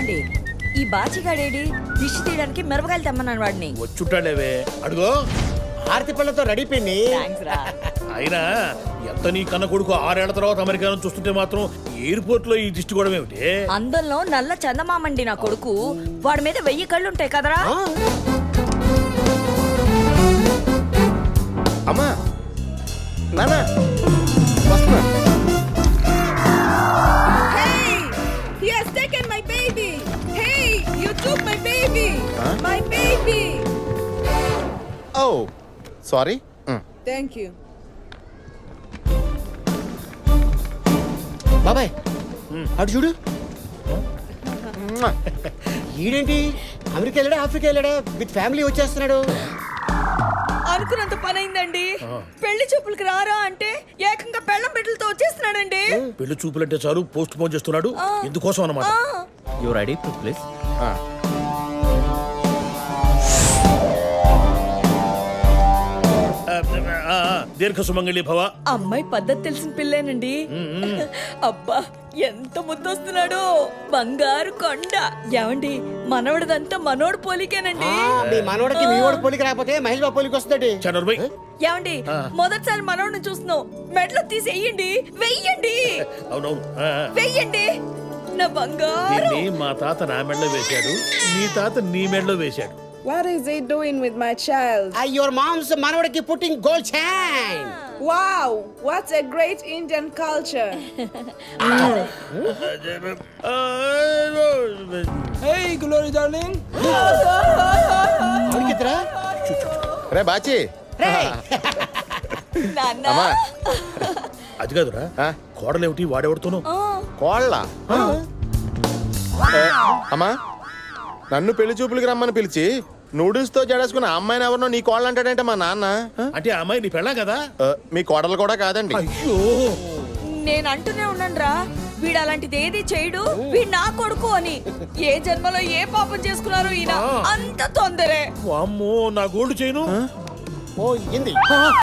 ఏమండి ఈ బాచిగాడేడి దిష్టి తీయడానికి మిరపకాయలు తెమ్మన్నాను వాడిని. వచ్చుంటాడేవే అడుగో. ఆర్తి పళ్ళతో రెడీ పిన్ని. థాంక్స్ రా. అయినా ఎంత నీ కన్న కొడుకు 6 ఏళ్ల తర్వాత అమెరికా నుంచి చూస్తుంటే మాత్రం ఎయిర్పోర్ట్ లో ఈ దిష్టి కూడా ఏమిటి? అందంలో నల్ల చందమామండి నా కొడుకు. వాడి మీద 1000 కళ్ళు ఉంటాయి కదరా. అమ్మా నానా వస్తున్నా. Hey! He has taken my baby! Hey! You took my baby! Huh? My baby! Oh sorry. Thank you. బాబాయ్ అటు చూడు. ఈడేంటి అమెరికా వెళ్ళాడా ఆఫ్రికా వెళ్ళాడా విత్ ఫ్యామిలీ వచ్చేస్తున్నాడు. అనుకున్నంత పని అయిందండి. పెళ్లి చూపులకి రారా అంటే ఏకంగా పెళ్ళం బిడ్డలతో వచ్చేస్తున్నాడండి. పెళ్లి చూపులంటే చాలు పోస్ట్ పోన్ చేస్తున్నాడు. ఎందుకోసం అన్నమాట. Your ID proof please. దీర్ఘ సుమంగళి భవ. అమ్మాయి పద్ధతి తెలిసిన పిల్లేనండి. అబ్బా ఎంత ముద్దొస్తున్నాడో, బంగారు కొండ. ఏమండి మనవడిదంతా మనోడు పోలికేనండి. మీ మనోడికి మీ వాడు పోలికి రాకపోతే మహేష్ బాబు పోలికి వస్తాడు. చనర్బై ఏమండి మొదటిసారి మనోడిని చూస్తున్నావు, మెడలో తీసి వెయ్యండి. వెయ్యండి అవునవును. వెయ్యండి నా బంగారు. దీన్ని మా తాత నా మెడలో వేశాడు, మీ తాత నీ మెడలో వేశాడు. What is he doing with my child? Your mom's మనోడికి putting gold chain. Wow! What a great Indian culture! Hey, Glory darling. అడిగిద్రా రే బాచి. నాన్న అమ్మా అది కాదురా, కోడలేమిటి వాడెవడుతోనూ. కోళ్ళ. అమ్మా నన్ను పెళ్లి చూపులకి రమ్మని పిలిచి నూడిల్స్ తో జడేసుకున్న అమ్మాయిని ఎవరినో నీ కోళ్ళు అంటాడంటే మా నాన్న. అంటే ఆ అమ్మాయి నీ పెళ్ళా కదా? మీ కోడలు కూడా కాదండి. అయ్యో నేను అంటూనే ఉన్నాను రా, వీడు అలాంటిది ఏది చేయడు, వీడు నా కొడుకు అని. ఏ జన్మలో ఏ పాపం చేసుకున్నారో ఈయన. అంత తొందరే. అమ్మో నా గోల్డ్ చేయను. ఓ ఇంది